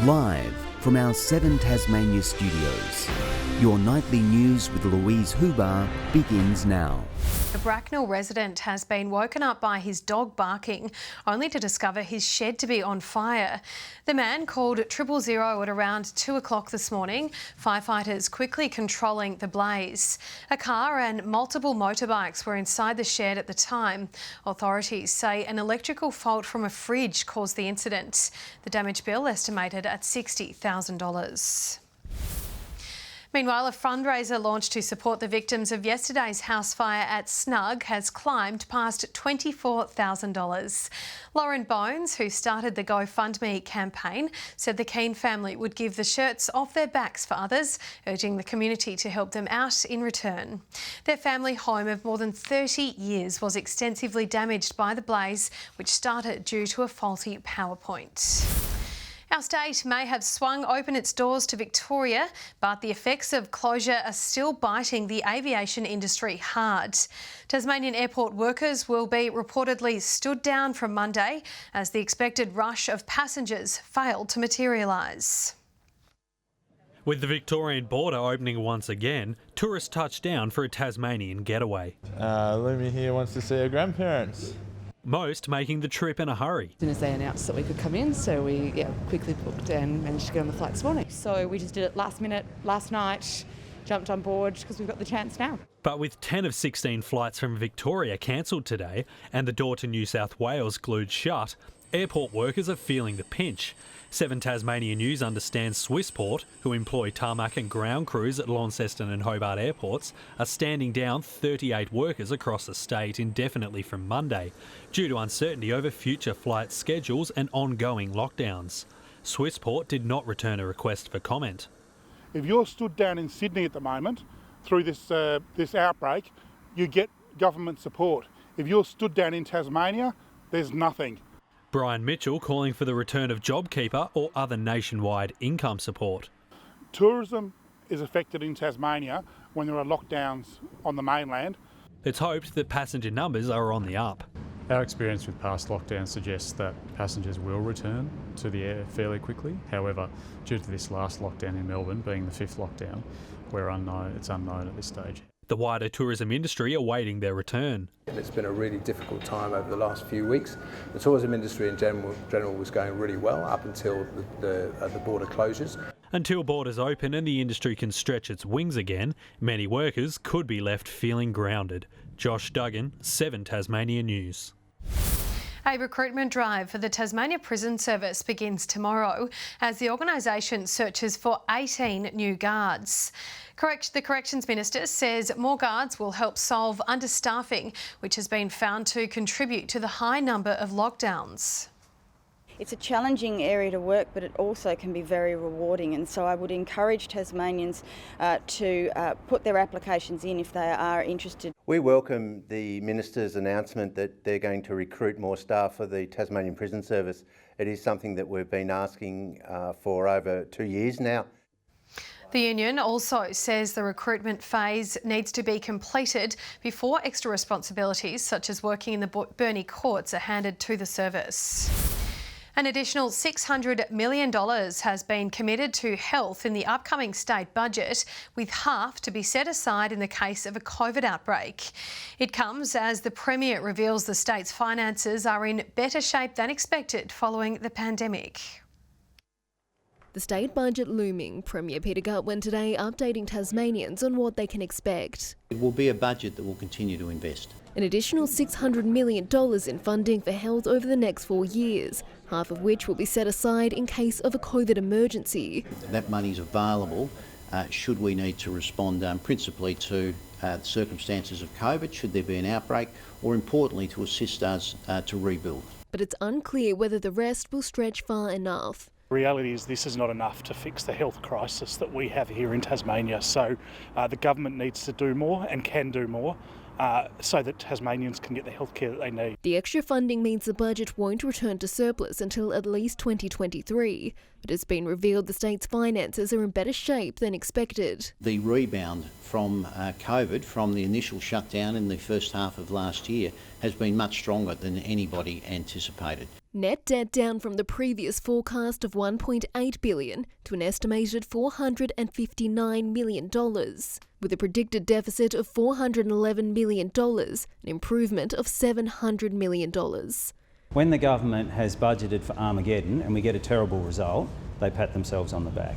Live from our 7 Tasmania studios, your nightly news with Louise Huber begins now. A Bracknell resident has been woken up by his dog barking, only to discover his shed to be on fire. The man called 000 at around 2 o'clock this morning, firefighters quickly controlling the blaze. A car and multiple motorbikes were inside the shed at the time. Authorities say an electrical fault from a fridge caused the incident. The damage bill estimated at $60,000. Meanwhile, a fundraiser launched to support the victims of yesterday's house fire at Snug has climbed past $24,000. Lauren Bones, who started the GoFundMe campaign, said the Keane family would give the shirts off their backs for others, urging the community to help them out in return. Their family home of more than 30 years was extensively damaged by the blaze, which started due to a faulty power point. Our state may have swung open its doors to Victoria, but the effects of closure are still biting the aviation industry hard. Tasmanian airport workers will be reportedly stood down from Monday as the expected rush of passengers failed to materialise. With the Victorian border opening once again, tourists touched down for a Tasmanian getaway. Lumi here wants to see her grandparents. Most making the trip in a hurry. As soon as they announced that we could come in, so we quickly booked and managed to get on the flight this morning. So we just did it last minute, last night, jumped on board because we've got the chance now. But with 10 of 16 flights from Victoria cancelled today and the door to New South Wales glued shut, airport workers are feeling the pinch. 7 Tasmania News understands Swissport, who employ tarmac and ground crews at Launceston and Hobart airports, are standing down 38 workers across the state indefinitely from Monday, due to uncertainty over future flight schedules and ongoing lockdowns. Swissport did not return a request for comment. If you're stood down in Sydney at the moment through this outbreak, you get government support. If you're stood down in Tasmania, there's nothing. Brian Mitchell calling for the return of JobKeeper or other nationwide income support. Tourism is affected in Tasmania when there are lockdowns on the mainland. It's hoped that passenger numbers are on the up. Our experience with past lockdowns suggests that passengers will return to the air fairly quickly. However, due to this last lockdown in Melbourne being the 5th lockdown, it's unknown at this stage. The wider tourism industry awaiting their return. It's been a really difficult time over the last few weeks. The tourism industry in general was going really well up until the border closures. Until borders open and the industry can stretch its wings again, many workers could be left feeling grounded. Josh Duggan, 7 Tasmania News. A recruitment drive for the Tasmania Prison Service begins tomorrow as the organisation searches for 18 new guards. The Corrections Minister says more guards will help solve understaffing, which has been found to contribute to the high number of lockdowns. It's a challenging area to work, but it also can be very rewarding, and so I would encourage Tasmanians to put their applications in if they are interested. We welcome the Minister's announcement that they're going to recruit more staff for the Tasmanian Prison Service. It is something that we've been asking for over 2 years now. The union also says the recruitment phase needs to be completed before extra responsibilities such as working in the Burnie courts are handed to the service. An additional $600 million has been committed to health in the upcoming state budget, with half to be set aside in the case of a COVID outbreak. It comes as the Premier reveals the state's finances are in better shape than expected following the pandemic. The state budget looming, Premier Peter Gutwein today updating Tasmanians on what they can expect. It will be a budget that will continue to invest. An additional $600 million in funding for health over the next 4 years, half of which will be set aside in case of a COVID emergency. That money is available should we need to respond principally to the circumstances of COVID, should there be an outbreak, or importantly to assist us to rebuild. But it's unclear whether the rest will stretch far enough. The reality is this is not enough to fix the health crisis that we have here in Tasmania, so the government needs to do more and can do more so that Tasmanians can get the health care that they need. The extra funding means the budget won't return to surplus until at least 2023, but it's been revealed the state's finances are in better shape than expected. The rebound from COVID, from the initial shutdown in the first half of last year, has been much stronger than anybody anticipated. Net debt down from the previous forecast of $1.8 billion to an estimated $459 million, with a predicted deficit of $411 million, an improvement of $700 million. When the government has budgeted for Armageddon and we get a terrible result, they pat themselves on the back.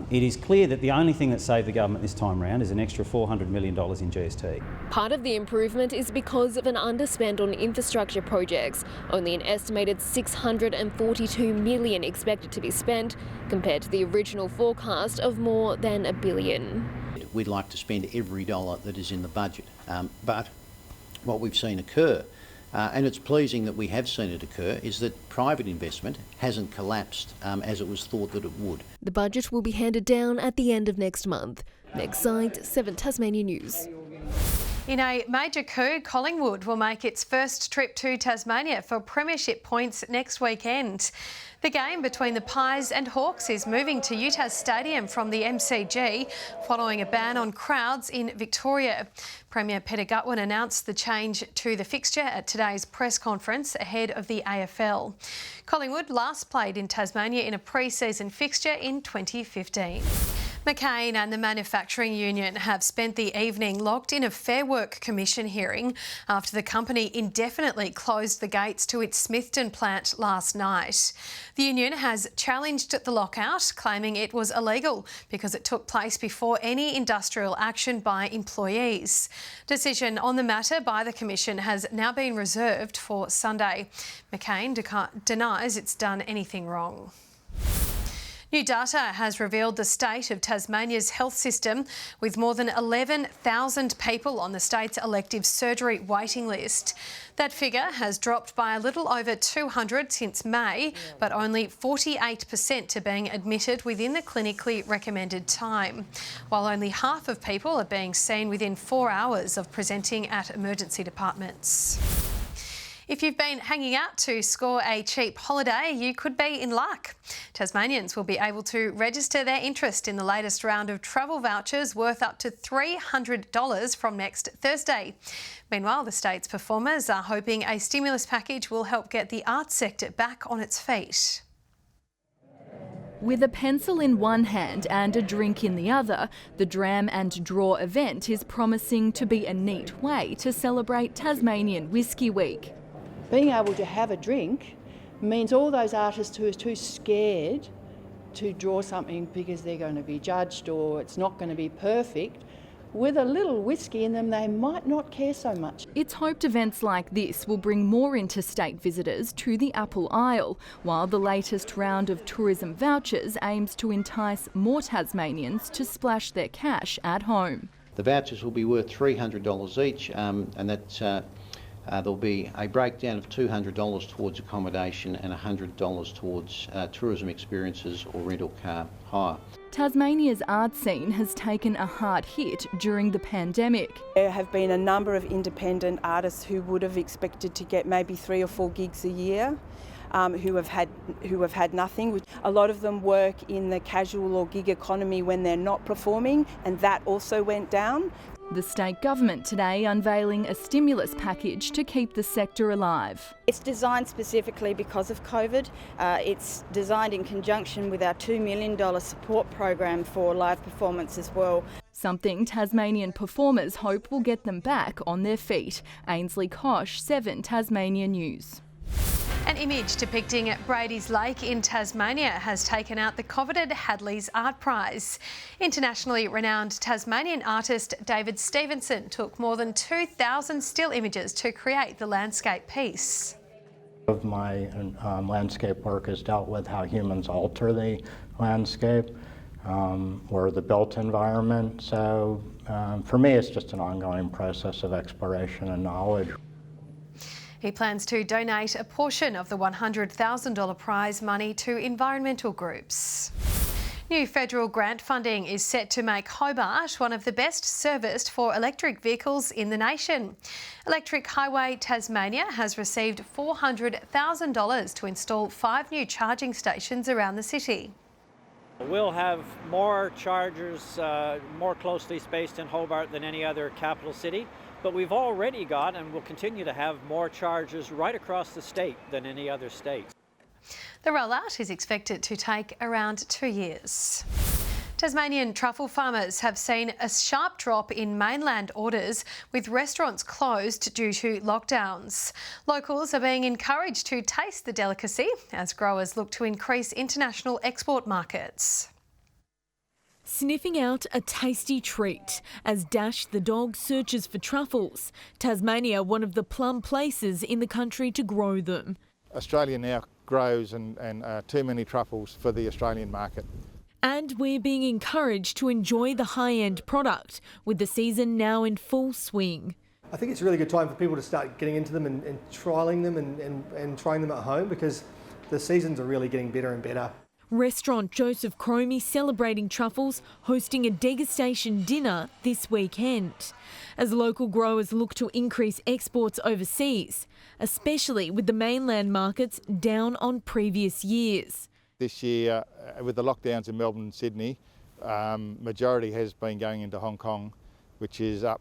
It is clear that the only thing that saved the government this time round is an extra $400 million in GST. Part of the improvement is because of an underspend on infrastructure projects, only an estimated $642 million expected to be spent, compared to the original forecast of more than $1 billion. We'd like to spend every dollar that is in the budget, but what we've seen occur, and it's pleasing that we have seen it occur, is that private investment hasn't collapsed as it was thought that it would. The budget will be handed down at the end of next month. Next site, 7 Tasmania News. In a major coup, Collingwood will make its first trip to Tasmania for premiership points next weekend. The game between the Pies and Hawks is moving to Utah's stadium from the MCG following a ban on crowds in Victoria. Premier Peter Gutwein announced the change to the fixture at today's press conference ahead of the AFL. Collingwood last played in Tasmania in a pre-season fixture in 2015. McCain and the Manufacturing Union have spent the evening locked in a Fair Work Commission hearing after the company indefinitely closed the gates to its Smithton plant last night. The union has challenged the lockout, claiming it was illegal because it took place before any industrial action by employees. Decision on the matter by the Commission has now been reserved for Sunday. McCain denies it's done anything wrong. New data has revealed the state of Tasmania's health system, with more than 11,000 people on the state's elective surgery waiting list. That figure has dropped by a little over 200 since May, but only 48% are being admitted within the clinically recommended time, while only half of people are being seen within 4 hours of presenting at emergency departments. If you've been hanging out to score a cheap holiday, you could be in luck. Tasmanians will be able to register their interest in the latest round of travel vouchers worth up to $300 from next Thursday. Meanwhile, the state's performers are hoping a stimulus package will help get the arts sector back on its feet. With a pencil in one hand and a drink in the other, the Dram and Draw event is promising to be a neat way to celebrate Tasmanian Whisky Week. Being able to have a drink means all those artists who are too scared to draw something because they're going to be judged or it's not going to be perfect, with a little whiskey in them, they might not care so much. It's hoped events like this will bring more interstate visitors to the Apple Isle, while the latest round of tourism vouchers aims to entice more Tasmanians to splash their cash at home. The vouchers will be worth $300 each, and that's there'll be a breakdown of $200 towards accommodation and $100 towards tourism experiences or rental car hire. Tasmania's art scene has taken a hard hit during the pandemic. There have been a number of independent artists who would have expected to get maybe 3 or 4 gigs a year, who have had nothing. A lot of them work in the casual or gig economy when they're not performing, and that also went down. The state government today unveiling a stimulus package to keep the sector alive. It's designed specifically because of COVID. It's designed in conjunction with our $2 million support program for live performance as well. Something Tasmanian performers hope will get them back on their feet. Ainsley Kosh, 7 Tasmania News. An image depicting Brady's Lake in Tasmania has taken out the coveted Hadley's Art Prize. Internationally renowned Tasmanian artist David Stevenson took more than 2,000 still images to create the landscape piece. Of my landscape work has dealt with how humans alter the landscape or the built environment. So for me, it's just an ongoing process of exploration and knowledge. He plans to donate a portion of the $100,000 prize money to environmental groups. New federal grant funding is set to make Hobart one of the best serviced for electric vehicles in the nation. Electric Highway Tasmania has received $400,000 to install 5 new charging stations around the city. We'll have more chargers more closely spaced in Hobart than any other capital city. but we've already got and will continue to have more charges right across the state than any other state. The rollout is expected to take around 2 years. Tasmanian truffle farmers have seen a sharp drop in mainland orders, with restaurants closed due to lockdowns. Locals are being encouraged to taste the delicacy as growers look to increase international export markets. Sniffing out a tasty treat as Dash the dog searches for truffles. Tasmania, one of the plum places in the country to grow them. Australia now grows and too many truffles for the Australian market. And we're being encouraged to enjoy the high-end product, with the season now in full swing. I think it's a really good time for people to start getting into them and trialling them and trying them at home, because the seasons are really getting better and better. Restaurant JOSEF CHROMY celebrating truffles, hosting a degustation dinner this weekend, as local growers look to increase exports overseas, especially with the mainland markets down on previous years. This year, with the lockdowns in Melbourne and Sydney, majority has been going into Hong Kong, which is up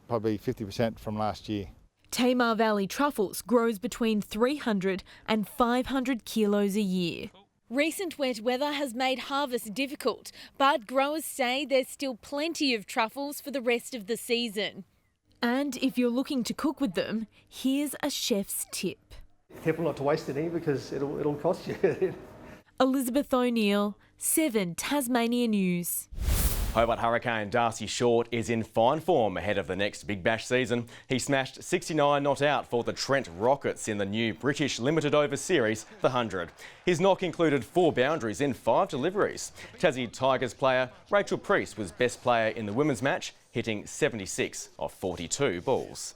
probably 50% from last year. Tamar Valley truffles grows between 300 and 500 kilos a year. Recent wet weather has made harvest difficult, but growers say there's still plenty of truffles for the rest of the season. And if you're looking to cook with them, here's a chef's tip. Careful not to waste any, because it'll cost you. Elizabeth O'Neill, 7 Tasmania News. Hobart Hurricane Darcy Short is in fine form ahead of the next Big Bash season. He smashed 69 not out for the Trent Rockets in the new British limited over series, the 100. His knock included 4 boundaries in 5 deliveries. Tassie Tigers player Rachel Priest was best player in the women's match, hitting 76 of 42 balls.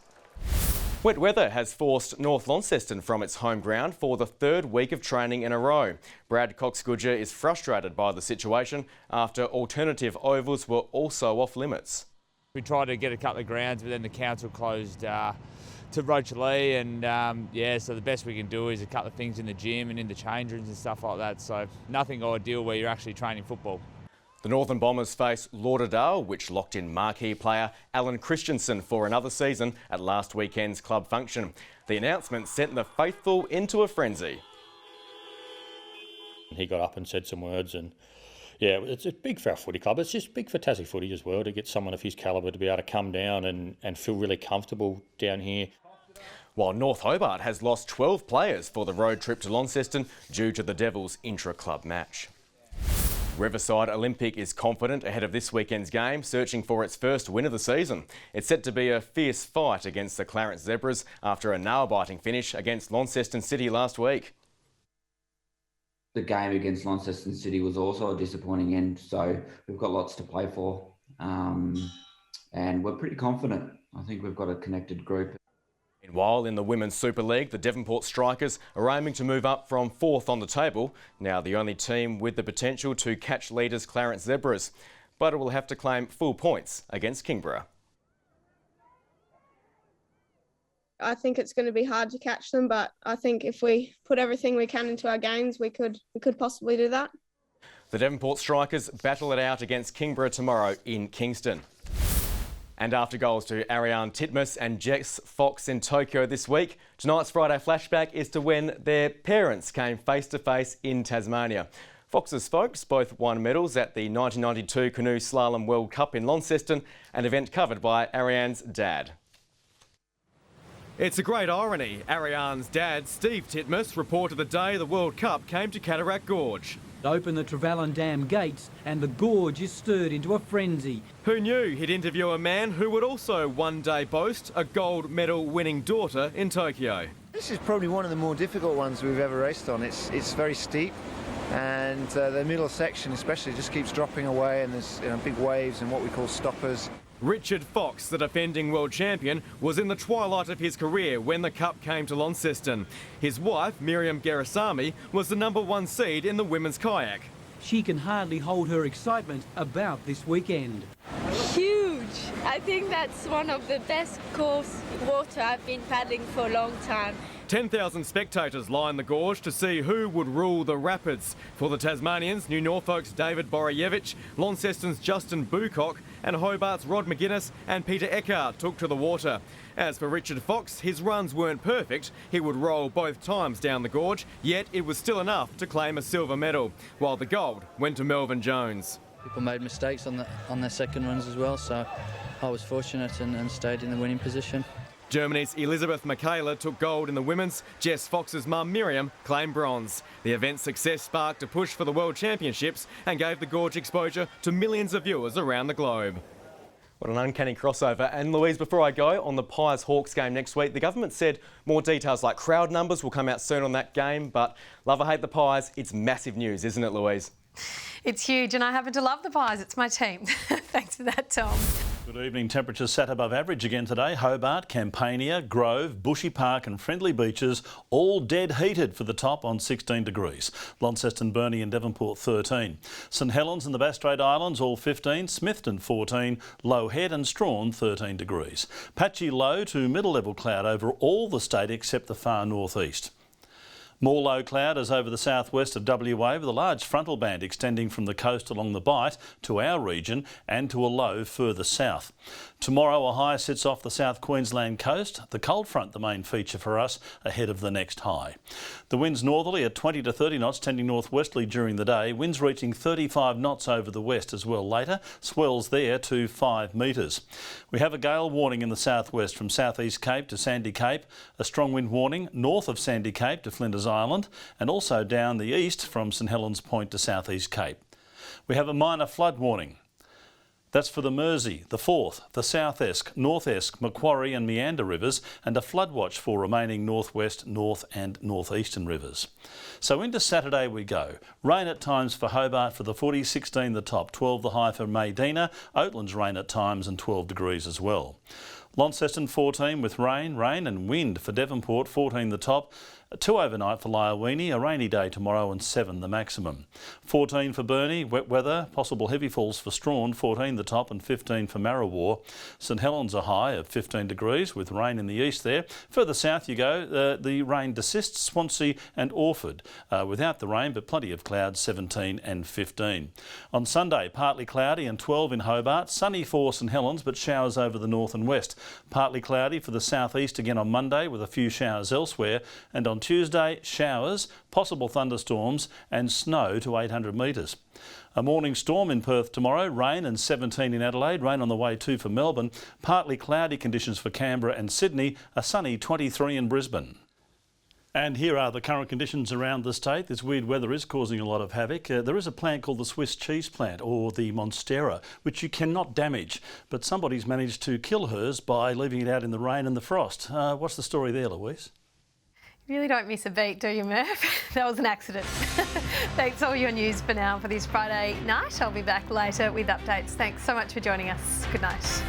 Wet weather has forced North Launceston from its home ground for the 3rd week of training in a row. Brad Coxgoodger is frustrated by the situation after alternative ovals were also off limits. We tried to get a couple of grounds, but then the council closed to Rochalee, and so the best we can do is a couple of things in the gym and in the change rooms and stuff like that. So nothing ideal where you're actually training football. The Northern Bombers face Lauderdale, which locked in marquee player Alan Christensen for another season at last weekend's club function. The announcement sent the faithful into a frenzy. He got up and said some words, and yeah, it's big for our footy club. It's just big for Tassie footy as well, to get someone of his calibre to be able to come down and feel really comfortable down here. While North Hobart has lost 12 players for the road trip to Launceston due to the Devils' intra-club match. Riverside Olympic is confident ahead of this weekend's game, searching for its first win of the season. It's set to be a fierce fight against the Clarence Zebras after a nail-biting finish against Launceston City last week. The game against Launceston City was also a disappointing end, so we've got lots to play for, and we're pretty confident. I think we've got a connected group. Meanwhile, in the Women's Super League, the Devonport Strikers are aiming to move up from 4th on the table, now the only team with the potential to catch leaders Clarence Zebras, but it will have to claim full points against Kingborough. I think it's going to be hard to catch them, but I think if we put everything we can into our games, we could possibly do that. The Devonport Strikers battle it out against Kingborough tomorrow in Kingston. And after goals to Ariane Titmus and Jess Fox in Tokyo this week, tonight's Friday flashback is to when their parents came face-to-face in Tasmania. Fox's folks both won medals at the 1992 Canoe Slalom World Cup in Launceston, an event covered by Ariane's dad. It's a great irony. Ariane's dad, Steve Titmus, reported the day the World Cup came to Cataract Gorge. Open the Trevellyn Dam gates and the gorge is stirred into a frenzy. Who knew he'd interview a man who would also one day boast a gold medal winning daughter in Tokyo? This is probably one of the more difficult ones we've ever raced on. It's very steep, and the middle section especially just keeps dropping away, and there's big waves and what we call stoppers. Richard Fox, the defending world champion, was in the twilight of his career when the Cup came to Launceston. His wife, MYRIAM, was the #1 seed in the women's kayak. She can hardly hold her excitement about this weekend. Huge! I think that's one of the best course water I've been paddling for a long time. 10,000 spectators line the gorge to see who would rule the rapids. For the Tasmanians, New Norfolk's David Borejevich, Launceston's Justin Bucock and Hobart's Rod McGuinness and Peter Eckhart took to the water. As for Richard Fox, his runs weren't perfect. He would roll both times down the gorge, yet it was still enough to claim a silver medal, while the gold went to Melvyn Jones. People made mistakes on their second runs as well, so I was fortunate and stayed in the winning position. Germany's Elisabeth Michaela took gold in the women's. Jess Fox's mum Miriam claimed bronze. The event's success sparked a push for the World Championships and gave the gorge exposure to millions of viewers around the globe. What an uncanny crossover. And Louise, before I go, on the Pies-Hawks game next week, the government said more details like crowd numbers will come out soon on that game, but love or hate the Pies, it's massive news, isn't it, Louise? It's huge, and I happen to love the Pies. It's my team. Thanks for that, Tom. Good evening. Temperatures sat above average again today. Hobart, Campania, Grove, Bushy Park and Friendly Beaches all dead heated for the top on 16 degrees. Launceston, Burnie and Devonport 13. St Helens and the Bass Strait Islands all 15. Smithton 14. Low Head and Strawn 13 degrees. Patchy low to middle level cloud over all the state except the far northeast. More low cloud is over the southwest of WA with a large frontal band extending from the coast along the Bight to our region and to a low further south. Tomorrow a high sits off the South Queensland coast. The cold front the main feature for us ahead of the next high. The winds northerly at 20 to 30 knots, tending northwesterly during the day. Winds reaching 35 knots over the west as well later. Swells there to 5 metres. We have a gale warning in the southwest from Southeast Cape to Sandy Cape. A strong wind warning north of Sandy Cape to Flinders Island and also down the east from St Helens Point to Southeast Cape. We have a minor flood warning. That's for the Mersey, the Forth, the South Esk, North Esk, Macquarie and Meander rivers, and a flood watch for remaining northwest, north and northeastern rivers. So into Saturday we go. Rain at times for Hobart for the footy, 16 the top, 12 the high for Maydena, Oatlands rain at times and 12 degrees as well. Launceston 14 with rain and wind for Devonport, 14 the top, 2 overnight for Lyowini, a rainy day tomorrow and 7 the maximum. 14 for Burnie, wet weather, possible heavy falls for Strawn, 14 the top and 15 for Marrawar. St Helens a high of 15 degrees with rain in the east there. Further south you go, the rain desists Swansea and Orford. Without the rain but plenty of clouds, 17 and 15. On Sunday, partly cloudy and 12 in Hobart, sunny for St Helens but showers over the north and west. Partly cloudy for the southeast again on Monday with a few showers elsewhere, and on Tuesday showers, possible thunderstorms and snow to 800 metres. A morning storm in Perth tomorrow, rain and 17 in Adelaide, rain on the way too for Melbourne, partly cloudy conditions for Canberra and Sydney, a sunny 23 in Brisbane. And here are the current conditions around the state. This weird weather is causing a lot of havoc. There is a plant called the Swiss cheese plant, or the Monstera, which you cannot damage, but somebody's managed to kill hers by leaving it out in the rain and the frost. What's the story there, Louise? You really don't miss a beat, do you, Murph? That was an accident. Thanks, all your news for now for this Friday night. I'll be back later with updates. Thanks so much for joining us. Good night.